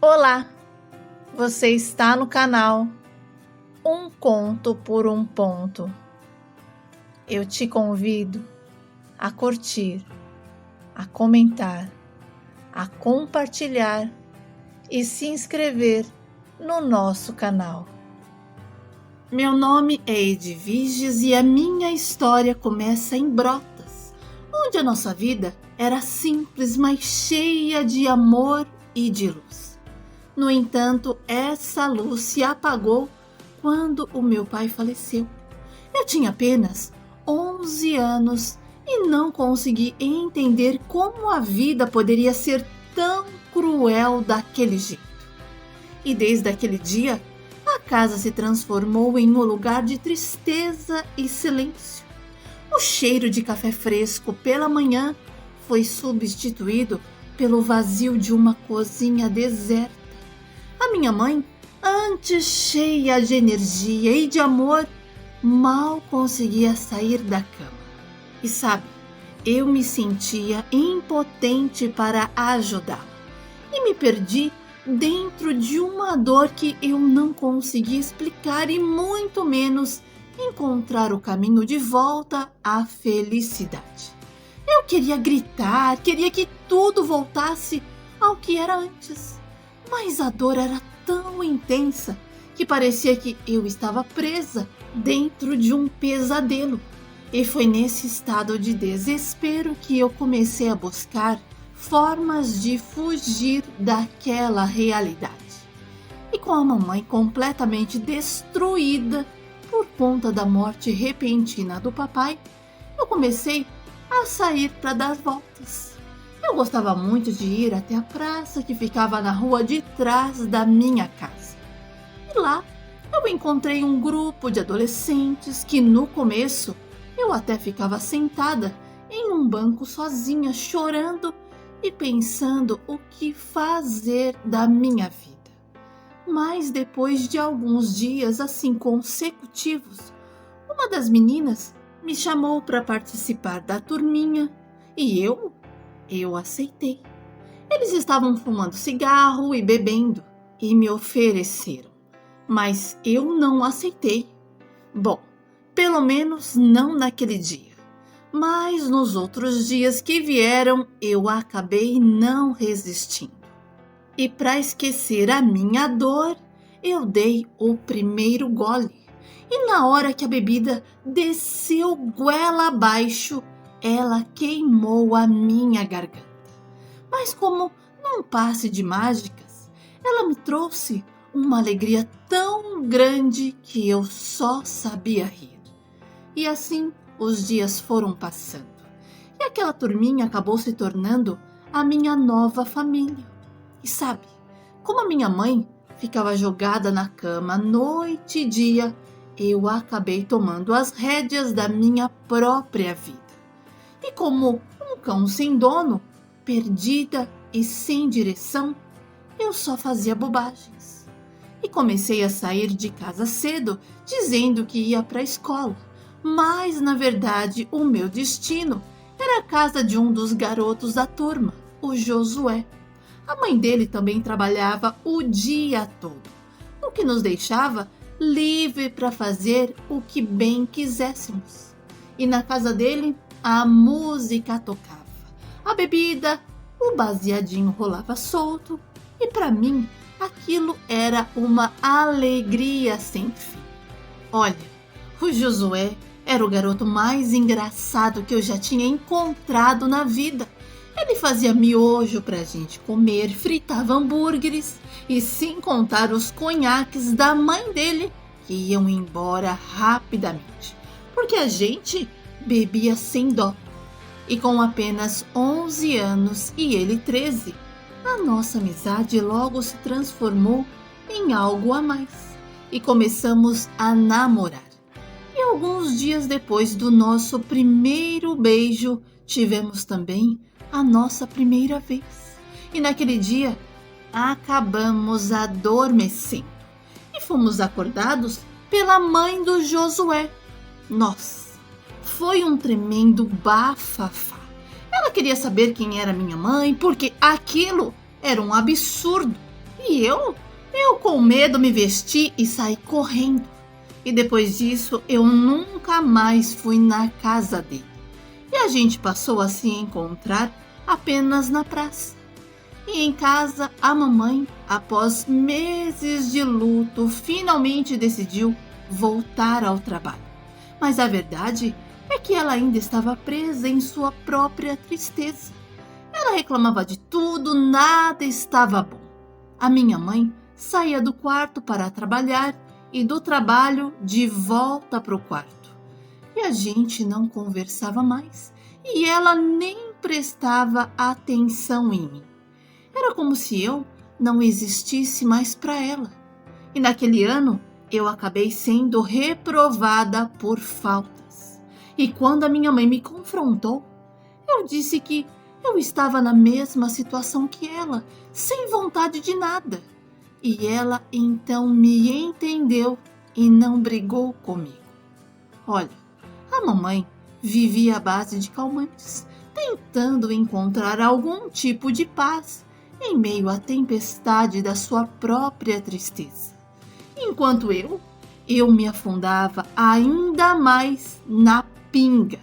Olá, você está no canal Um Conto por um Ponto. Eu te convido a curtir, a comentar, a compartilhar e se inscrever no nosso canal. Meu nome é Edviges e a minha história começa em Brotas, onde a nossa vida era simples, mas cheia de amor e de luz. No entanto, essa luz se apagou quando o meu pai faleceu. Eu tinha apenas 11 anos e não consegui entender como a vida poderia ser tão cruel daquele jeito. E desde aquele dia, a casa se transformou em um lugar de tristeza e silêncio. O cheiro de café fresco pela manhã foi substituído pelo vazio de uma cozinha deserta. A minha mãe, antes cheia de energia e de amor, mal conseguia sair da cama. E sabe, eu me sentia impotente para ajudá-la. E me perdi dentro de uma dor que eu não conseguia explicar e muito menos encontrar o caminho de volta à felicidade. Eu queria gritar, queria que tudo voltasse ao que era antes. Mas a dor era tão intensa que parecia que eu estava presa dentro de um pesadelo. E foi nesse estado de desespero que eu comecei a buscar formas de fugir daquela realidade. E com a mamãe completamente destruída por conta da morte repentina do papai, eu comecei a sair para dar voltas. Eu gostava muito de ir até a praça que ficava na rua de trás da minha casa. E lá eu encontrei um grupo de adolescentes que no começo eu até ficava sentada em um banco sozinha, chorando e pensando o que fazer da minha vida. Mas depois de alguns dias assim consecutivos, uma das meninas me chamou para participar da turminha e eu aceitei. Eles estavam fumando cigarro e bebendo e me ofereceram, mas eu não aceitei. Bom, pelo menos não naquele dia, mas nos outros dias que vieram eu acabei não resistindo. E para esquecer a minha dor, eu dei o primeiro gole. E na hora que a bebida desceu goela abaixo, ela queimou a minha garganta. Mas como num passe de mágicas, ela me trouxe uma alegria tão grande que eu só sabia rir. E assim os dias foram passando. E aquela turminha acabou se tornando a minha nova família. E sabe, como a minha mãe ficava jogada na cama noite e dia, eu acabei tomando as rédeas da minha própria vida. E como um cão sem dono, perdida e sem direção, eu só fazia bobagens. E comecei a sair de casa cedo, dizendo que ia para a escola. Mas, na verdade, o meu destino era a casa de um dos garotos da turma, o Josué. A mãe dele também trabalhava o dia todo, o que nos deixava livre para fazer o que bem quiséssemos. E na casa dele, a música tocava, a bebida, o baseadinho rolava solto e para mim aquilo era uma alegria sem fim. Olha, o Josué era o garoto mais engraçado que eu já tinha encontrado na vida. Ele fazia miojo pra gente comer, fritava hambúrgueres e sem contar os conhaques da mãe dele que iam embora rapidamente, porque a gente bebia sem dó. E com apenas 11 anos e ele 13, a nossa amizade logo se transformou em algo a mais e começamos a namorar. E alguns dias depois do nosso primeiro beijo, tivemos também a nossa primeira vez. E naquele dia, acabamos adormecendo e fomos acordados pela mãe do Josué. Nossa, foi um tremendo bafafá. Ela queria saber quem era minha mãe, porque aquilo era um absurdo. E eu com medo me vesti e saí correndo. E depois disso eu nunca mais fui na casa dele. E a gente passou a se encontrar apenas na praça. E em casa, a mamãe, após meses de luto, finalmente decidiu voltar ao trabalho. Mas a verdade é que ela ainda estava presa em sua própria tristeza. Ela reclamava de tudo, nada estava bom. A minha mãe saía do quarto para trabalhar e do trabalho de volta para o quarto. E a gente não conversava mais e ela nem prestava atenção em mim. Era como se eu não existisse mais para ela. E naquele ano eu acabei sendo reprovada por faltas. E quando a minha mãe me confrontou, eu disse que eu estava na mesma situação que ela, sem vontade de nada. E ela então me entendeu e não brigou comigo. Olha, a mamãe vivia à base de calmantes, tentando encontrar algum tipo de paz em meio à tempestade da sua própria tristeza. Enquanto eu me afundava ainda mais na pinga.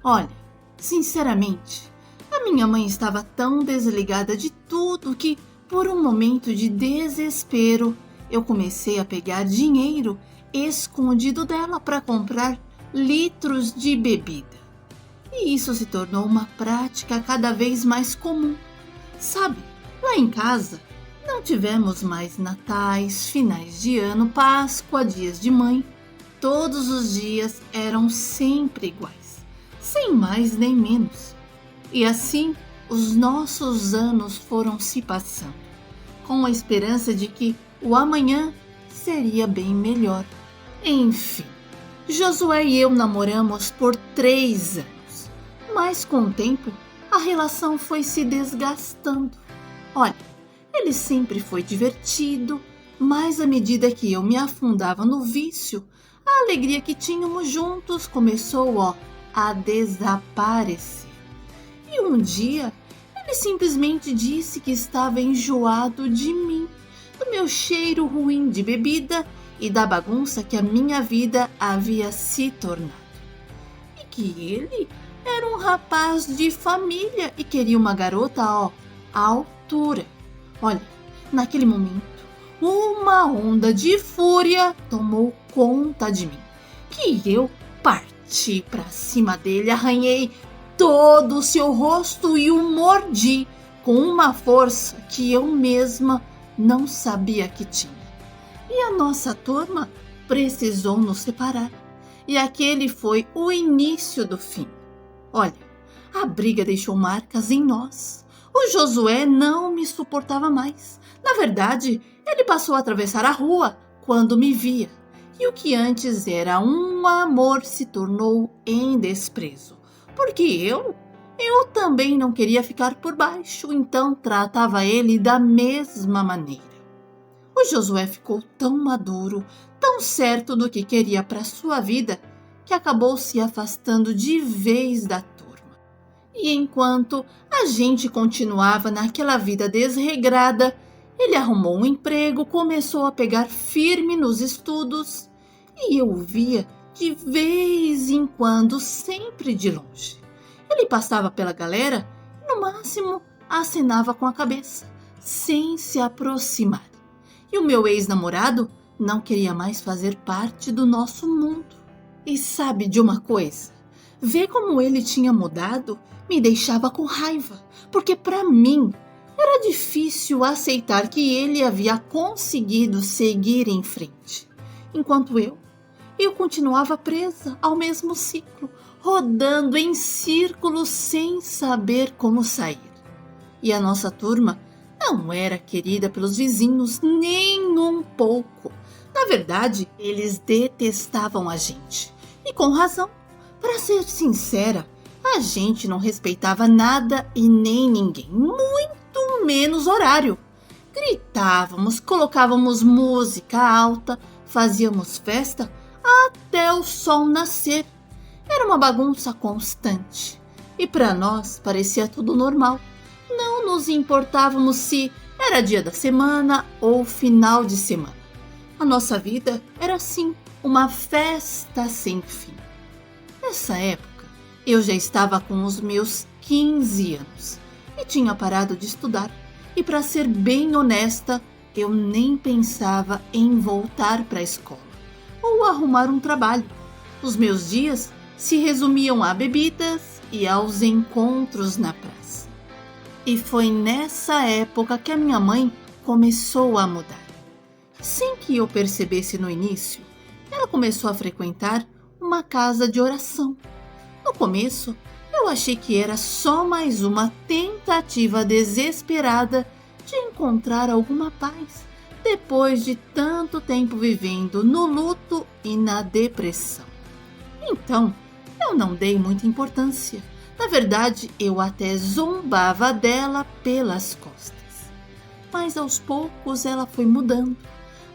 Olha, sinceramente, a minha mãe estava tão desligada de tudo que, por um momento de desespero, eu comecei a pegar dinheiro escondido dela para comprar litros de bebida. E isso se tornou uma prática cada vez mais comum. Sabe, lá em casa não tivemos mais natais, finais de ano, Páscoa, dias de mãe. Todos os dias eram sempre iguais, sem mais nem menos. E assim, os nossos anos foram se passando, com a esperança de que o amanhã seria bem melhor. Enfim, Josué e eu namoramos por 3 anos, mas com o tempo a relação foi se desgastando. Olha, ele sempre foi divertido, mas à medida que eu me afundava no vício, a alegria que tínhamos juntos começou, a desaparecer. E um dia, ele simplesmente disse que estava enjoado de mim, do meu cheiro ruim de bebida e da bagunça que a minha vida havia se tornado. E que ele era um rapaz de família e queria uma garota, à altura. Olha, naquele momento, uma onda de fúria tomou conta de mim, que eu parti para cima dele, arranhei todo o seu rosto e o mordi com uma força que eu mesma não sabia que tinha. E a nossa turma precisou nos separar. E aquele foi o início do fim. Olha, a briga deixou marcas em nós. O Josué não me suportava mais. Na verdade, ele passou a atravessar a rua quando me via. E o que antes era um amor se tornou em desprezo. Porque eu também não queria ficar por baixo, então tratava ele da mesma maneira. O Josué ficou tão maduro, tão certo do que queria para sua vida, que acabou se afastando de vez da turma. E enquanto a gente continuava naquela vida desregrada, ele arrumou um emprego, começou a pegar firme nos estudos e eu o via de vez em quando, sempre de longe. Ele passava pela galera e, no máximo, acenava com a cabeça, sem se aproximar. E o meu ex-namorado não queria mais fazer parte do nosso mundo. E sabe de uma coisa? Ver como ele tinha mudado me deixava com raiva, porque para mim era difícil aceitar que ele havia conseguido seguir em frente, enquanto eu continuava presa ao mesmo ciclo, rodando em círculos sem saber como sair. E a nossa turma não era querida pelos vizinhos nem um pouco. Na verdade, eles detestavam a gente. E com razão. Para ser sincera, a gente não respeitava nada e nem ninguém, muito menos horário. Gritávamos, colocávamos música alta, fazíamos festa até o sol nascer. Era uma bagunça constante. E para nós parecia tudo normal. Não nos importávamos se Era dia da semana ou final de semana. A nossa vida era assim, uma festa sem fim. Nessa época, eu já estava com os meus 15 anos e tinha parado de estudar. E para ser bem honesta, eu nem pensava em voltar para a escola ou arrumar um trabalho. Os meus dias se resumiam a bebidas e aos encontros na praça. E foi nessa época que a minha mãe começou a mudar. Sem que eu percebesse no início, ela começou a frequentar uma casa de oração. No começo, eu achei que era só mais uma tentativa desesperada de encontrar alguma paz, depois de tanto tempo vivendo no luto e na depressão. Então, eu não dei muita importância. Na verdade, eu até zombava dela pelas costas. Mas aos poucos ela foi mudando.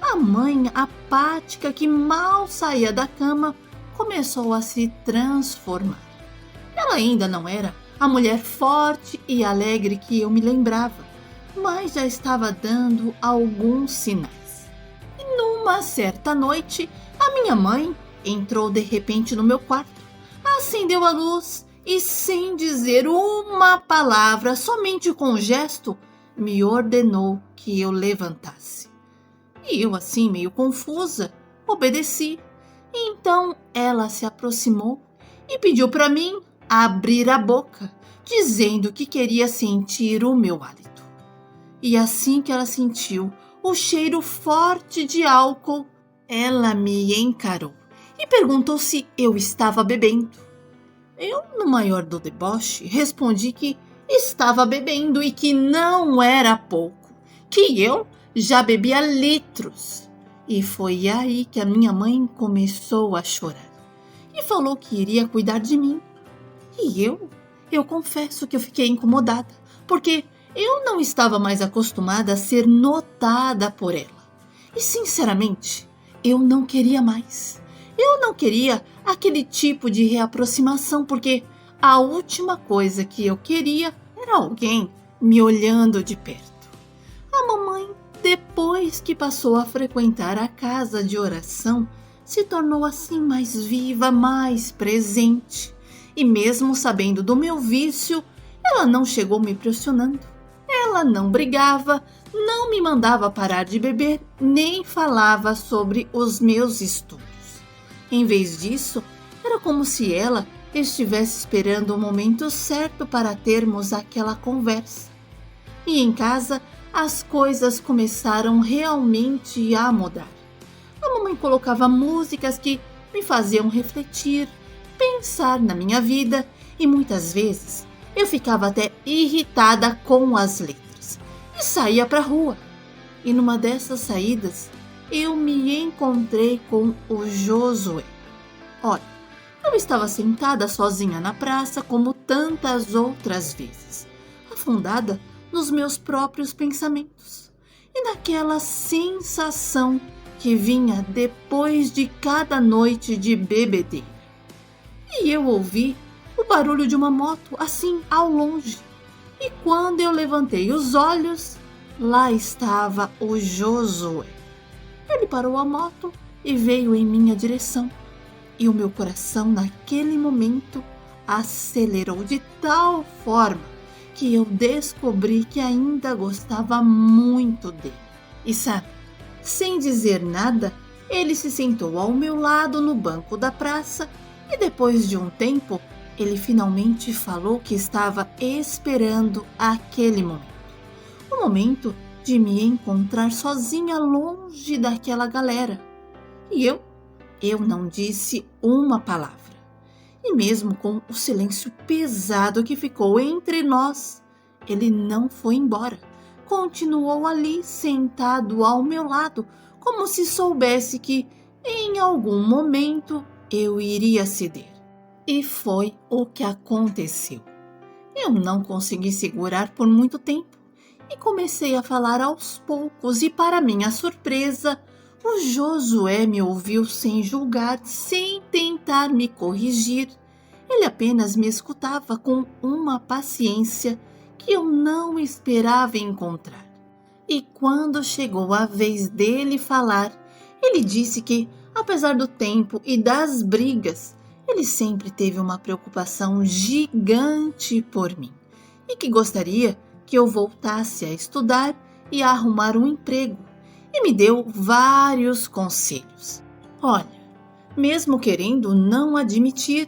A mãe apática que mal saía da cama começou a se transformar. Ela ainda não era a mulher forte e alegre que eu me lembrava, mas já estava dando alguns sinais. E numa certa noite, a minha mãe entrou de repente no meu quarto, acendeu a luz e, sem dizer uma palavra, somente com um gesto, me ordenou que eu levantasse. E eu, assim, meio confusa, obedeci. Então ela se aproximou e pediu para mim abrir a boca, dizendo que queria sentir o meu hálito. E assim que ela sentiu o cheiro forte de álcool, ela me encarou e perguntou se eu estava bebendo. Eu, no maior do deboche, respondi que estava bebendo e que não era pouco, que eu já bebia litros. E foi aí que a minha mãe começou a chorar e falou que iria cuidar de mim. E eu confesso que eu fiquei incomodada, porque eu não estava mais acostumada a ser notada por ela. E sinceramente, eu não queria mais. Eu não queria aquele tipo de reaproximação, porque a última coisa que eu queria era alguém me olhando de perto. A mamãe, depois que passou a frequentar a casa de oração, se tornou assim mais viva, mais presente. E mesmo sabendo do meu vício, ela não chegou me pressionando. Ela não brigava, não me mandava parar de beber, nem falava sobre os meus estudos. Em vez disso, era como se ela estivesse esperando o momento certo para termos aquela conversa. E em casa, as coisas começaram realmente a mudar. A mamãe colocava músicas que me faziam refletir, pensar na minha vida, e muitas vezes eu ficava até irritada com as letras e saía para a rua. E numa dessas saídas, eu me encontrei com o Josué. Olha, eu estava sentada sozinha na praça como tantas outras vezes, afundada nos meus próprios pensamentos e naquela sensação que vinha depois de cada noite de bebedeira. E eu ouvi o barulho de uma moto assim ao longe. E quando eu levantei os olhos, lá estava o Josué. Ele parou a moto e veio em minha direção. E o meu coração naquele momento acelerou de tal forma que eu descobri que ainda gostava muito dele. E sabe, sem dizer nada, ele se sentou ao meu lado no banco da praça e depois de um tempo, ele finalmente falou que estava esperando aquele momento. O momento de me encontrar sozinha longe daquela galera. E eu não disse uma palavra. E mesmo com o silêncio pesado que ficou entre nós, ele não foi embora. Continuou ali sentado ao meu lado, como se soubesse que em algum momento eu iria ceder. E foi o que aconteceu. Eu não consegui segurar por muito tempo e comecei a falar aos poucos e, para minha surpresa, o Josué me ouviu sem julgar, sem tentar me corrigir. Ele apenas me escutava com uma paciência que eu não esperava encontrar. E quando chegou a vez dele falar, ele disse que, apesar do tempo e das brigas, ele sempre teve uma preocupação gigante por mim e que gostaria que eu voltasse a estudar e a arrumar um emprego, e me deu vários conselhos. Olha, mesmo querendo não admitir,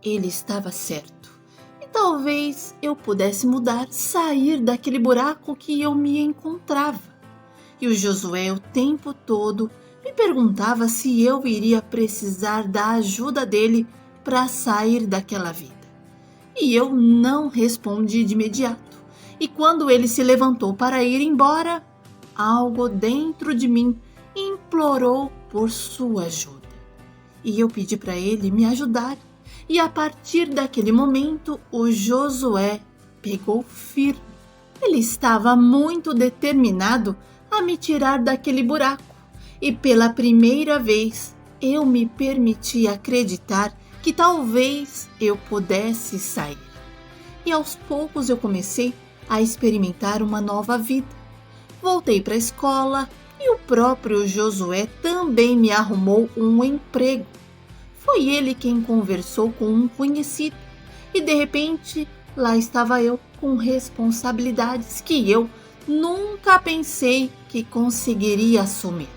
ele estava certo. E talvez eu pudesse mudar, sair daquele buraco que eu me encontrava. E o Josué o tempo todo me perguntava se eu iria precisar da ajuda dele para sair daquela vida. E eu não respondi de imediato. E quando ele se levantou para ir embora, algo dentro de mim implorou por sua ajuda. E eu pedi para ele me ajudar. E a partir daquele momento, o Josué pegou firme. Ele estava muito determinado a me tirar daquele buraco. E pela primeira vez, eu me permiti acreditar que talvez eu pudesse sair. E aos poucos eu comecei a experimentar uma nova vida. Voltei para a escola e o próprio Josué também me arrumou um emprego. Foi ele quem conversou com um conhecido e de repente lá estava eu com responsabilidades que eu nunca pensei que conseguiria assumir.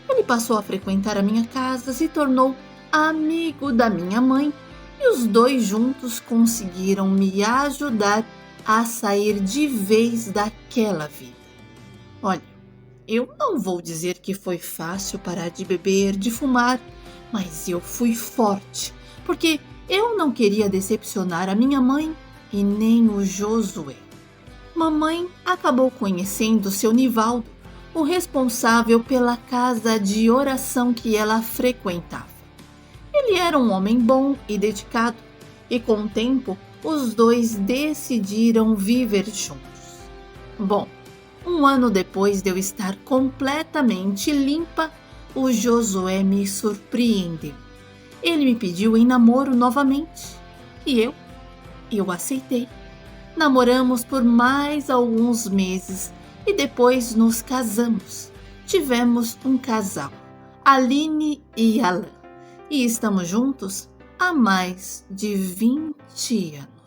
Ele passou a frequentar a minha casa, se tornou amigo da minha mãe e os dois juntos conseguiram me ajudar a sair de vez daquela vida. Olha, eu não vou dizer que foi fácil parar de beber, de fumar, mas eu fui forte, porque eu não queria decepcionar a minha mãe e nem o Josué. Mamãe acabou conhecendo seu Nivaldo, o responsável pela casa de oração que ela frequentava. Ele era um homem bom e dedicado, e com o tempo os dois decidiram viver juntos. Bom, um ano depois de eu estar completamente limpa, o Josué me surpreendeu. Ele me pediu em namoro novamente e eu aceitei. Namoramos por mais alguns meses e depois nos casamos. Tivemos um casal, Aline e Alan, e estamos juntos há mais de 20 anos.